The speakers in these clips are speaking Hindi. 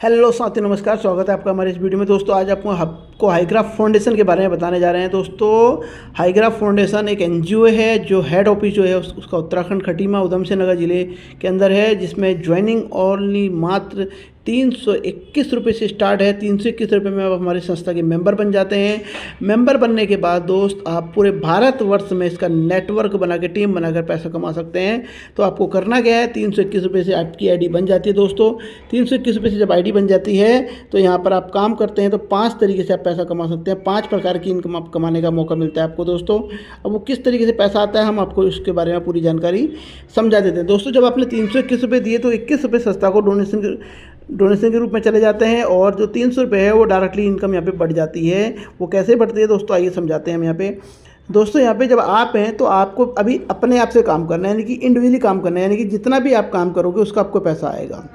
हेलो साथियों, नमस्कार। स्वागत है आपका हमारे इस वीडियो में। दोस्तों आज आपको हाईग्राफ फाउंडेशन के बारे में बताने जा रहे हैं। दोस्तों हाईग्राफ फाउंडेशन एक एनजीओ है जो हेड ऑफिस जो है उसका उत्तराखंड खटीमा उधमसिंह नगर ज़िले के अंदर है, जिसमें ज्वाइनिंग ओनली मात्र 321 रुपये से स्टार्ट है। 321 रुपये में आप हमारी संस्था के मेंबर बन जाते हैं। मेंबर बनने के बाद दोस्त आप पूरे भारतवर्ष में इसका नेटवर्क बना के टीम बनाकर पैसा कमा सकते हैं। तो आपको करना क्या है, 321 रुपये से आपकी आईडी बन जाती है। दोस्तों 321 रुपये से जब आईडी बन जाती है तो यहाँ पर आप काम करते हैं तो 5 तरीके से आप पैसा कमा सकते हैं। 5 प्रकार की इनकम आप कमाने का मौका मिलता है आपको। दोस्तों अब वो किस तरीके से पैसा आता है हम आपको इसके बारे में पूरी जानकारी समझा देते हैं। दोस्तों जब आपने 321 रुपये दिए तो 21 रुपये संस्था को डोनेशन के रूप में चले जाते हैं, और जो 300 रुपये है वो डायरेक्टली इनकम यहाँ पे बढ़ जाती है। वो कैसे बढ़ती है दोस्तों, आइए समझाते हैं हम यहाँ पे। दोस्तों यहाँ पे जब आप हैं तो आपको अभी अपने आप से काम करना है, यानी कि इंडिविजुअली काम करना है, यानी कि जितना भी आप काम करोगे उसका आपको पैसा आएगा।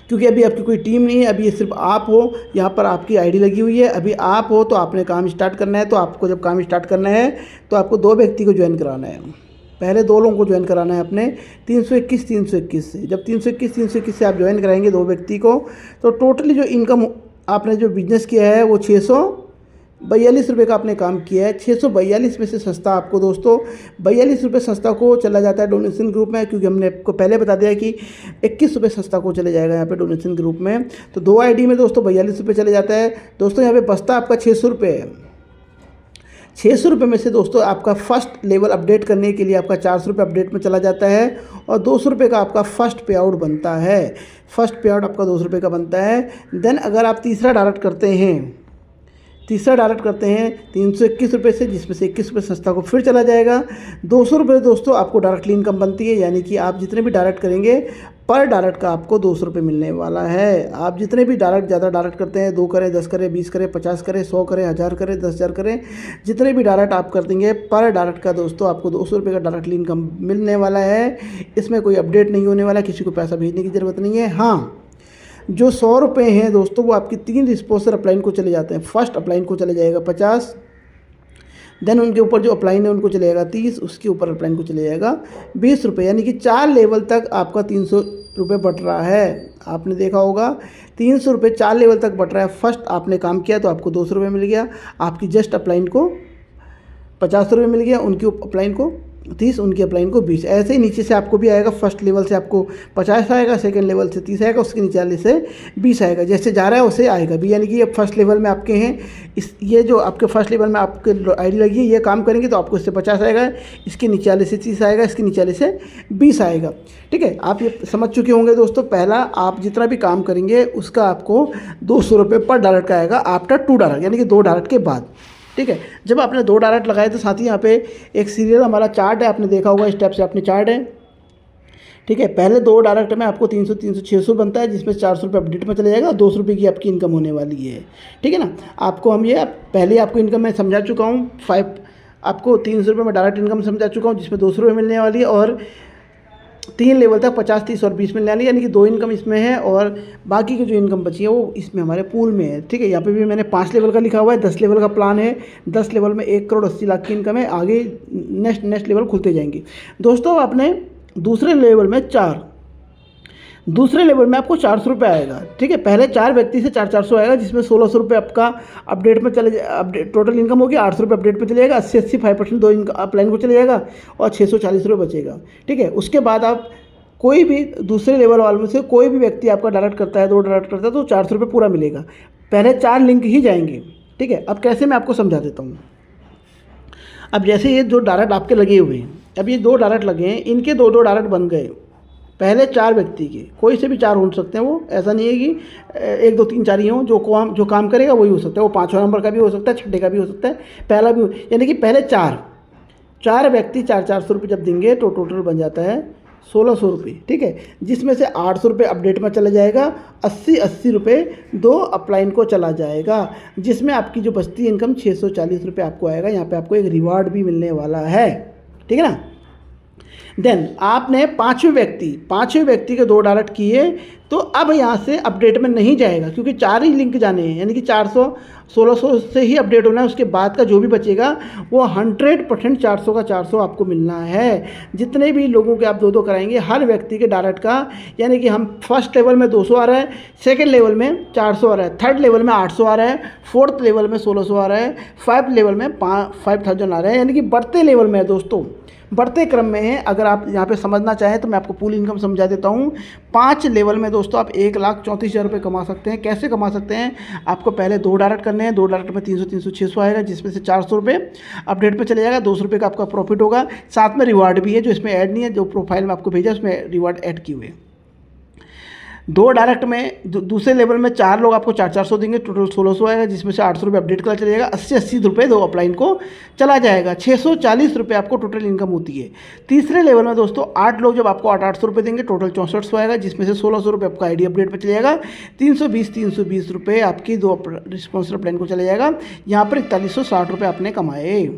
क्योंकि अभी आपकी कोई टीम नहीं है, अभी ये सिर्फ आप हो, यहाँ पर आपकी आईडी लगी हुई है, अभी आप हो तो आपने काम स्टार्ट करना है। तो आपको जब काम स्टार्ट करना है तो आपको 2 व्यक्ति को ज्वाइन कराना है। पहले 2 लोगों को ज्वाइन कराना है अपने 321 से। जब 321 से आप ज्वाइन कराएंगे 2 व्यक्ति को, तो टोटली जो इनकम आपने जो बिजनेस किया है वो 642 रुपये का आपने काम किया है। 642 में से संस्था आपको दोस्तों 42 रुपये संस्था को चला जाता है डोनेशन ग्रुप में, क्योंकि हमने आपको पहले बता दिया कि 21 रुपये संस्था को चले जाएगा यहाँ पे डोनेशन ग्रुप में। तो 2 आईडी में दोस्तों 42 रुपये चले जाता है। दोस्तों यहाँ पे बचता आपका 600 रुपये है। 600 रुपये में से दोस्तों आपका फर्स्ट लेवल अपडेट करने के लिए आपका 400 रुपये अपडेट में चला जाता है, और 200 रुपये का आपका फर्स्ट पे आउट बनता है। फर्स्ट पे आउट आपका 200 रुपये का बनता है। देन अगर आप तीसरा डायरेक्ट करते हैं 321 रुपये से, जिसमें से 21 रुपये संस्था को फिर चला जाएगा। 200 रुपये दोस्तों आपको डायरेक्टली इनकम बनती है, यानी कि आप जितने भी डायरेक्ट करेंगे पर डायरेक्ट का आपको 200 रुपये मिलने वाला है। आप जितने भी डायरेक्ट ज़्यादा डायरेक्ट करते हैं, 2 करें, 10 करें, 20 करें, 50 करें, 100 करें, 1000 करें, 10,000 करें, जितने भी डायरेक्ट आप कर देंगे पर डायरेक्ट का दोस्तों आपको 200 रुपये का डायरेक्टली इनकम मिलने वाला है। इसमें कोई अपडेट नहीं होने वाला, किसी को पैसा भेजने की ज़रूरत नहीं है। हाँ, जो 100 रुपये हैं दोस्तों वो आपकी 3 स्पॉन्सर अपलाइन को चले जाते हैं। फर्स्ट अपलाइन को चले जाएगा 50, देन उनके ऊपर जो अपलाइन है उनको चले जाएगा 30, उसके ऊपर अपलाइन को चले जाएगा 20 रुपये, यानी कि 4 लेवल तक आपका 300 रुपये बढ़ रहा है। आपने देखा होगा 300 रुपये 4 लेवल तक बढ़ रहा है। फर्स्ट आपने काम किया तो आपको 200 रुपये मिल गया, आपकी जस्ट अपलाइन को 50 रुपये मिल गया, उनकी अपलाइन को 30, उनकी अपलाइन को 20। ऐसे ही नीचे से आपको भी आएगा। फर्स्ट लेवल से आपको 50 आएगा, सेकंड लेवल से 30 आएगा, उसके नीचे वाले से 20 आएगा। जैसे जा रहा है वैसे आएगा भी, यानी कि ये फर्स्ट लेवल में आपके हैं। ये जो आपके फर्स्ट लेवल में आपके आईडी लगी है, ये काम करेंगे तो आपको इससे 50 आएगा, इसके नीचे वाले से 30 आएगा, इसके नीचे वाले से 20 आएगा। ठीक है, आप ये समझ चुके होंगे दोस्तों। पहला आप जितना भी काम करेंगे उसका आपको 200 रुपये पर डायरेक्ट का आएगा आफ्टर 2 डायरेक्ट, यानी कि 2 डायरेक्ट के बाद। ठीक है, जब आपने 2 डायरेक्ट लगाए तो साथ ही यहाँ पे एक सीरियल हमारा चार्ट है, आपने देखा होगा, इस टाइप से आपने चार्ट है। ठीक है, पहले 2 डायरेक्ट में आपको 300 300 600 बनता है, जिसमें 400 रुपये अपडेट में चले जाएगा, 200 रुपये की आपकी इनकम होने वाली है। ठीक है ना, आपको हम ये पहले आपको इनकम मैं समझा चुका हूँ। आपको 300 रुपये में डायरेक्ट इनकम समझा चुका हूँ, जिसमें 200 रुपये मिलने वाली है, और 3 लेवल तक 50, 30 और 20 मिलने वाली, यानी कि 2 इनकम इसमें है, और बाकी की जो इनकम बची है वो इसमें हमारे पूल में है। ठीक है, यहाँ पे भी मैंने 5 लेवल का लिखा हुआ है, 10 लेवल का प्लान है। 10 लेवल में 1,80,00,000 की इनकम है। आगे नेक्स्ट लेवल खुलते जाएंगे। दोस्तों आपने दूसरे लेवल में दूसरे लेवल में आपको 400 रुपये आएगा। ठीक है, पहले 4 व्यक्ति से 400 आएगा, जिसमें 1600 रुपये आपका अपडेट में चले अपडेट टोटल इनकम होगी। 800 रुपये अपडेट में चले जाएगा, 80-85% 2 अपलाइन को चले जाएगा, और 640 रुपये बचेगा। ठीक है, उसके बाद आप कोई भी दूसरे लेवल वालों में से कोई भी व्यक्ति आपका डायरेक्ट करता है, 2 डायरेक्ट करता है, तो 400 रुपये पूरा मिलेगा। पहले 4 लिंक ही जाएंगे। ठीक है, अब कैसे मैं आपको समझा देता हूँ। अब जैसे ये जो डायरेक्ट आपके लगे हुए हैं, अब ये 2 डायरेक्ट लगे हैं, इनके 2-2 डायरेक्ट बन गए। पहले 4 व्यक्ति के, कोई से भी 4 हो सकते हैं, वो ऐसा नहीं है कि 1 2 3 4 ही हों। जो काम करेगा वही हो सकता है, वो 5वां नंबर का भी हो सकता है, 6ठे का भी हो सकता है, पहला भी यानी कि पहले 4 व्यक्ति 400 रुपये जब देंगे तो टोटल बन जाता है 1600 रुपये। ठीक है, जिसमें से 800 रुपये अपडेट में चला जाएगा, 80 रुपये 2 अपलाइन को चला जाएगा, जिसमें आपकी जो बचती है इनकम 640 रुपये आपको आएगा। यहाँ पे आपको एक रिवार्ड भी मिलने वाला है। ठीक है ना, देन आपने पाँचवें व्यक्ति के 2 डायरेक्ट किए, तो अब यहाँ से अपडेट में नहीं जाएगा, क्योंकि 4 ही लिंक जाने हैं, यानी कि 400 1600 से ही अपडेट होना है। उसके बाद का जो भी बचेगा वो 100% 400 का 400 आपको मिलना है। जितने भी लोगों के आप 2-2 कराएंगे, हर व्यक्ति के डायरेक्ट का, यानी कि हम फर्स्ट लेवल में 200 आ रहा है, सेकेंड लेवल में 400 आ रहा है, थर्ड लेवल में 800 आ रहा है, फोर्थ लेवल में 1600 आ रहा है, 5th लेवल में 5000 आ रहा है, यानी कि बढ़ते लेवल में है दोस्तों, बढ़ते क्रम में है। अगर आप यहाँ पे समझना चाहें तो मैं आपको पूल इनकम समझा देता हूँ। 5 लेवल में दोस्तों आप 1,34,000 रुपये कमा सकते हैं। कैसे कमा सकते हैं? आपको पहले 2 डायरेक्ट करने हैं, 2 डायरेक्ट में 300 300 600 आएगा, जिसमें से 400 रुपये अपडेट पे चले जाएगा, 200 रुपये का आपका प्रॉफिट होगा। साथ में रिवार्ड भी है, जो इसमें ऐड नहीं है, जो प्रोफाइल में आपको भेजा उसमें रिवार्ड ऐड किए हुए। 2 डायरेक्ट में दूसरे लेवल में 4 लोग आपको 400 देंगे, टोटल 1600 आएगा, जिसमें से 800 रुपये अपडेट का चलेगा, 80 रुपये 2 अपलाइन को चला जाएगा, 640 रुपये आपको टोटल इनकम होती है। तीसरे लेवल में दोस्तों 8 लोग जब आपको 800 रुपये देंगे, टोटल 6400 आएगा, जिसमें से 1600 रुपये आपका आईडी अपडेट पर चलेगा, 320 रुपये आपकी 2 रिस्पॉन्सर प्लान को चला जाएगा। यहाँ पर 4160 रुपये आपने कमाए।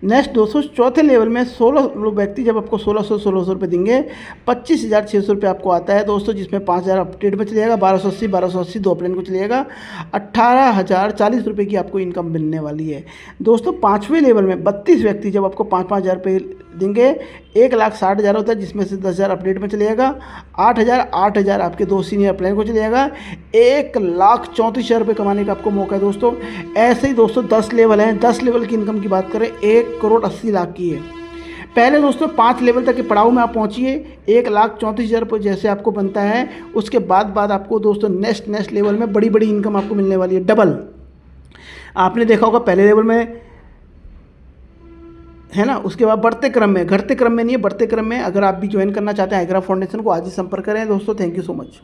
नेक्स्ट दोस्तों चौथे लेवल में 16 व्यक्ति जब आपको 1600 रुपये देंगे, 25,600 रुपये आपको आता है दोस्तों, जिसमें 5,000 अपडेट में चलेगा, 1280 2 प्लान को चलेगा, 18,040 रुपये की आपको इनकम मिलने वाली है दोस्तों। 5वें लेवल में 32 व्यक्ति जब आपको 5,000 रुपये देंगे, 1,60,000 होता है, जिसमें से 10,000 अपडेट में चलेगा, 8,000 आपके 2 सीनियर प्लान को चलेगा, 1,34,000 रुपये कमाने का आपको मौका है दोस्तों। ऐसे ही दोस्तों 10 लेवल हैं। 10 लेवल की इनकम की बात करें, 1,80,00,000 की है। पहले दोस्तों 5 लेवल तक के पड़ाव में आप पहुंचिए, 1,34,000 रुपये जैसे आपको बनता है, उसके बाद आपको दोस्तों नेक्स्ट लेवल में बड़ी बड़ी इनकम आपको मिलने वाली है, डबल। आपने देखा होगा पहले लेवल में है ना, उसके बाद बढ़ते क्रम में, घटते क्रम में नहीं है, बढ़ते क्रम में। अगर आप भी ज्वाइन करना चाहते हैं हाईग्राफ फाउंडेशन को, आज ही संपर्क करें दोस्तों। Thank you so much.